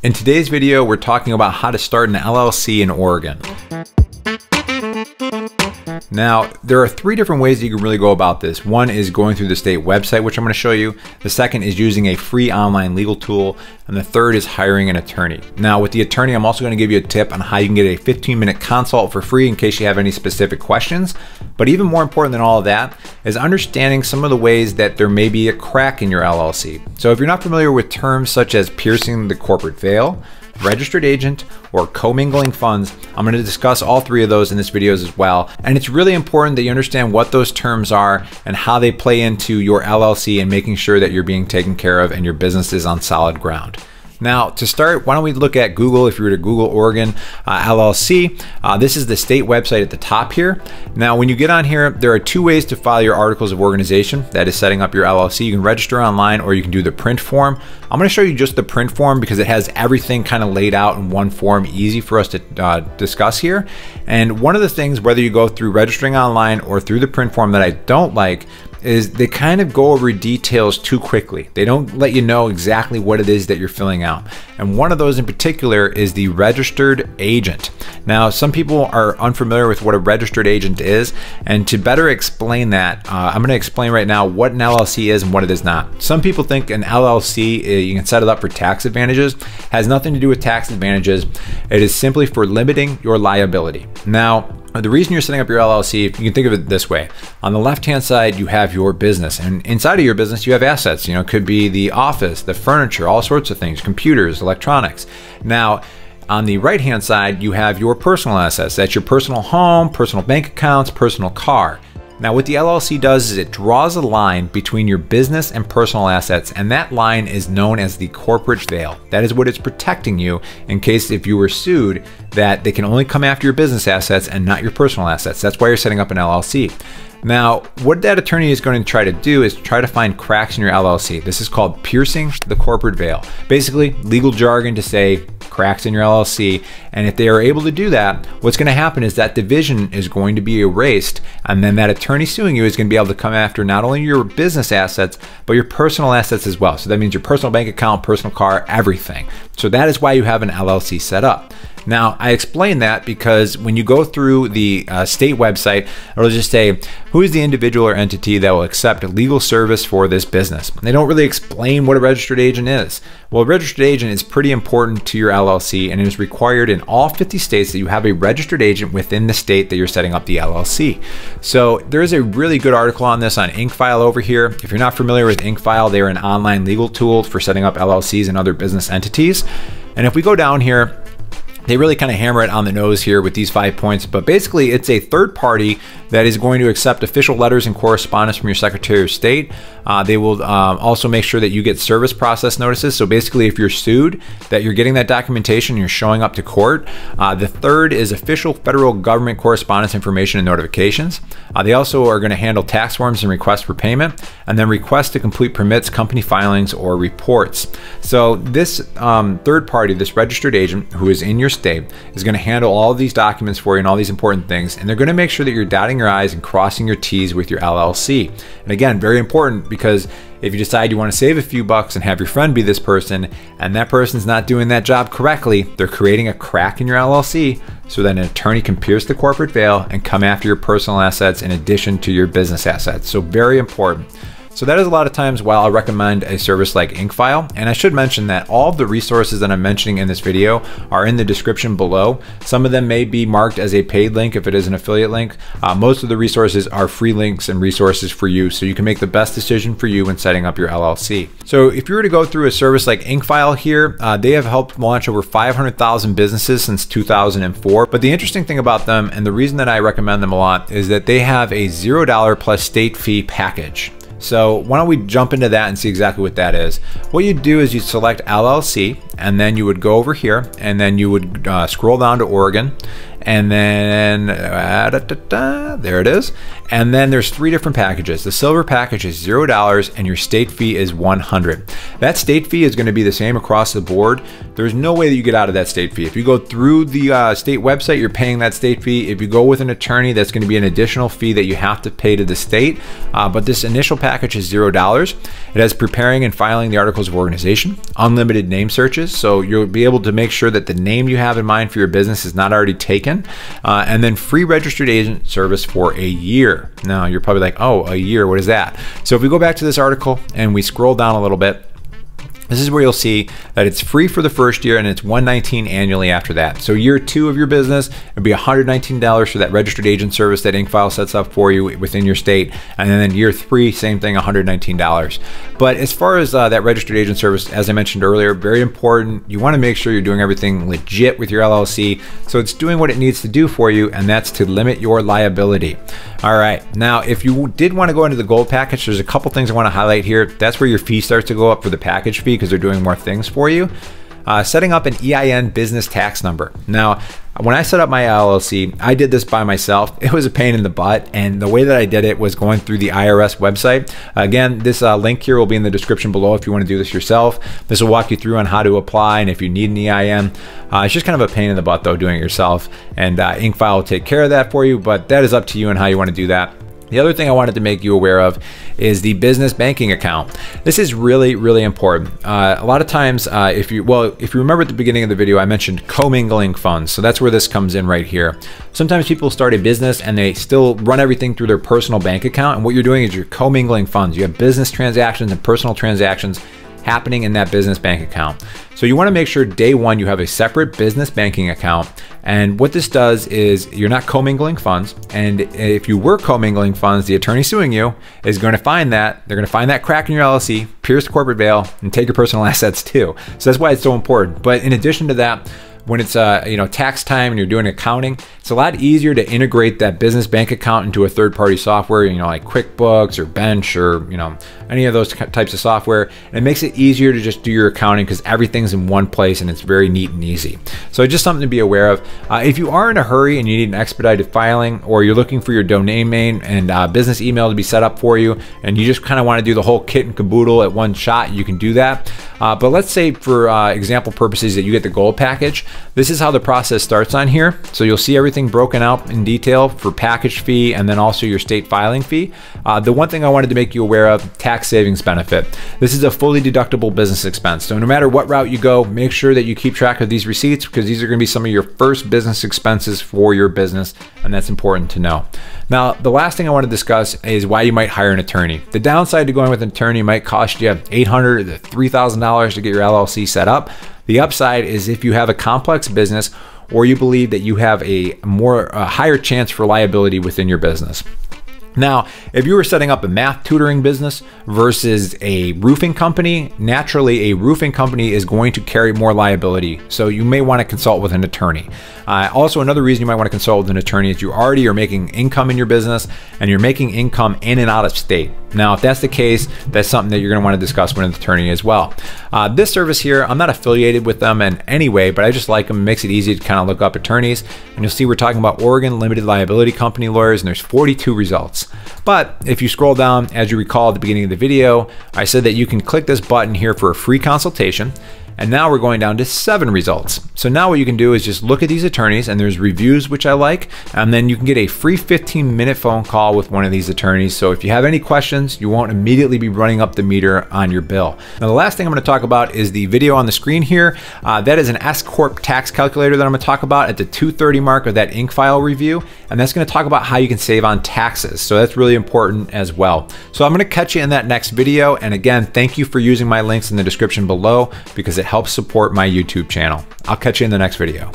In today's video, we're talking about how to start an LLC in Oregon. Now, there are three different ways that you can really go about this. One is going through the state website, which I'm going to show you. The second is using a free online legal tool. And the third is hiring an attorney. Now, with the attorney, I'm also going to give you a tip on how you can get a 15-minute consult for free in case you have any specific questions. But even more important than all of that is understanding some of the ways that there may be a crack in your LLC. So if you're not familiar with terms such as piercing the corporate veil, registered agent, or commingling funds, I'm going to discuss all three of those in this video as well. And it's really important that you understand what those terms are and how they play into your LLC and making sure that you're being taken care of and your business is on solid ground. Now, to start, why don't we look at Google? If you were to Google Oregon LLC, this is the state website at the top here. Now, when you get on here, there are two ways to file your articles of organization. That is setting up your LLC. You can register online or you can do the print form. I'm going to show you just the print form because it has everything kind of laid out in one form, easy for us to discuss here. And one of the things, whether you go through registering online or through the print form, that I don't like is they kind of go over details too quickly. They don't let you know exactly what it is that you're filling out. And one of those in particular is the registered agent. Now, some people are unfamiliar with what a registered agent is. And to better explain that, I'm going to explain right now what an LLC is and what it is not. Some people think an LLC, you can set it up for tax advantages, has nothing to do with tax advantages. It is simply for limiting your liability. Now, the reason you're setting up your LLC, you can think of it this way. On the left-hand side, you have your business, and inside of your business, you have assets. You know, it could be the office, the furniture, all sorts of things, computers, electronics. Now, on the right-hand side, you have your personal assets. That's your personal home, personal bank accounts, personal car. Now, what the LLC does is it draws a line between your business and personal assets, and that line is known as the corporate veil. That is what it's protecting you in case if you were sued, that they can only come after your business assets and not your personal assets. That's why you're setting up an LLC. Now, what that attorney is going to try to do is try to find cracks in your LLC. This is called piercing the corporate veil. Basically, legal jargon to say cracks in your LLC. And if they are able to do that, what's going to happen is that division is going to be erased. And then that attorney suing you is going to be able to come after not only your business assets, but your personal assets as well. So that means your personal bank account, personal car, everything. So that is why you have an LLC set up. Now, I explain that because when you go through the state website, it'll just say, who is the individual or entity that will accept legal service for this business? They don't really explain what a registered agent is. Well, a registered agent is pretty important to your LLC, and it is required in all 50 states that you have a registered agent within the state that you're setting up the LLC. So there is a really good article on this on InkFile over here. If you're not familiar with InkFile, they are an online legal tool for setting up LLCs and other business entities. And if we go down here, they really kind of hammer it on the nose here with these 5 points, but basically it's a third party that is going to accept official letters and correspondence from your Secretary of State. They will also make sure that you get service process notices. So basically if you're sued, that you're getting that documentation and you're showing up to court. The third is official federal government correspondence information and notifications. They also are going to handle tax forms and requests for payment, and then requests to complete permits, company filings, or reports. So this third party, this registered agent who is in your state, is going to handle all of these documents for you and all these important things, and they're going to make sure that you're dotting your I's and crossing your T's with your LLC. And again, very important, because if you decide you want to save a few bucks and have your friend be this person, and that person's not doing that job correctly, they're creating a crack in your LLC so that an attorney can pierce the corporate veil and come after your personal assets in addition to your business assets. So very important. So that is a lot of times why I'll recommend a service like InkFile. And I should mention that all of the resources that I'm mentioning in this video are in the description below. Some of them may be marked as a paid link if it is an affiliate link. Most of the resources are free links and resources for you, so you can make the best decision for you when setting up your LLC. So if you were to go through a service like InkFile here, they have helped launch over 500,000 businesses since 2004. But the interesting thing about them, and the reason that I recommend them a lot, is that they have a $0 plus state fee package. So why don't we jump into that and see exactly what that is. What you do is you select LLC, and then you would go over here, and then you would scroll down to Oregon, and then there it is. And then there's three different packages. The silver package is $0 and your state fee is $100. That state fee is going to be the same across the board. There's no way that you get out of that state fee. If you go through the state website, you're paying that state fee. If you go with an attorney, that's going to be an additional fee that you have to pay to the state. But this initial package is $0. It has preparing and filing the articles of organization, unlimited name searches, business. So you'll be able to make sure that the name you have in mind for your business is not already taken. And then free registered agent service for a year. Now you're probably like, oh, a year, what is that? So if we go back to this article and we scroll down a little bit, this is where you'll see that it's free for the first year and it's $119 annually after that. So year 2 of your business, it'd be $119 for that registered agent service that InkFile sets up for you within your state. And then year 3, same thing, $119. But as far as that registered agent service, as I mentioned earlier, very important. You want to make sure you're doing everything legit with your LLC. So it's doing what it needs to do for you, and that's to limit your liability. All right, now if you did want to go into the gold package, there's a couple things I want to highlight here. That's where your fee starts to go up for the package fee because they're doing more things for you. Setting up an EIN business tax number. Now, when I set up my LLC, I did this by myself. It was a pain in the butt, and the way that I did it was going through the IRS website. Again, this link here will be in the description below if you want to do this yourself. This will walk you through on how to apply and if you need an EIN. It's just kind of a pain in the butt though doing it yourself, and InkFile will take care of that for you, but that is up to you and how you want to do that. The other thing I wanted to make you aware of is the business banking account. This is really, really important. A lot of times, if you remember at the beginning of the video, I mentioned commingling funds. So that's where this comes in right here. Sometimes people start a business and they still run everything through their personal bank account. And what you're doing is you're commingling funds. You have business transactions and personal transactions happening in that business bank account. So you want to make sure day one you have a separate business banking account. And what this does is you're not commingling funds. And if you were commingling funds, the attorney suing you is going to find that. They're going to find that crack in your LLC, pierce the corporate veil, and take your personal assets too. So that's why it's so important. But in addition to that, when it's tax time and you're doing accounting, it's a lot easier to integrate that business bank account into a third-party software, like QuickBooks or Bench or any of those types of software. And it makes it easier to just do your accounting because everything's in one place and it's very neat and easy. So just something to be aware of. If you are in a hurry and you need an expedited filing, or you're looking for your domain name and business email to be set up for you, and you just kind of want to do the whole kit and caboodle at one shot, you can do that. But let's say for example purposes that you get the gold package. This is how the process starts on here. So you'll see everything broken out in detail for package fee and then also your state filing fee. The one thing I wanted to make you aware of, tax savings benefit. This is a fully deductible business expense. So no matter what route you go, make sure that you keep track of these receipts because these are going to be some of your first business expenses for your business, and that's important to know. Now, the last thing I want to discuss is why you might hire an attorney. The downside to going with an attorney might cost you $800 to $3,000 to get your LLC set up. The upside is if you have a complex business or you believe that you have a higher chance for liability within your business. Now, if you were setting up a math tutoring business versus a roofing company, naturally a roofing company is going to carry more liability. So you may want to consult with an attorney. Also, another reason you might want to consult with an attorney is you already are making income in your business and you're making income in and out of state. Now, if that's the case, that's something that you're going to want to discuss with an attorney as well. This service here, I'm not affiliated with them in any way, but I just like them. It makes it easy to kind of look up attorneys. And you'll see we're talking about Oregon Limited Liability Company lawyers, and there's 42 results. But if you scroll down, as you recall at the beginning of the video, I said that you can click this button here for a free consultation. And now we're going down to 7 results. So now what you can do is just look at these attorneys, and there's reviews, which I like, and then you can get a free 15-minute phone call with one of these attorneys. So if you have any questions, you won't immediately be running up the meter on your bill. Now, the last thing I'm going to talk about is the video on the screen here. That is an S-Corp Tax Calculator that I'm going to talk about at the 2:30 mark of that InkFile review. And that's going to talk about how you can save on taxes. So that's really important as well. So I'm going to catch you in that next video. And again, thank you for using my links in the description below because it helps support my YouTube channel. I'll catch you in the next video.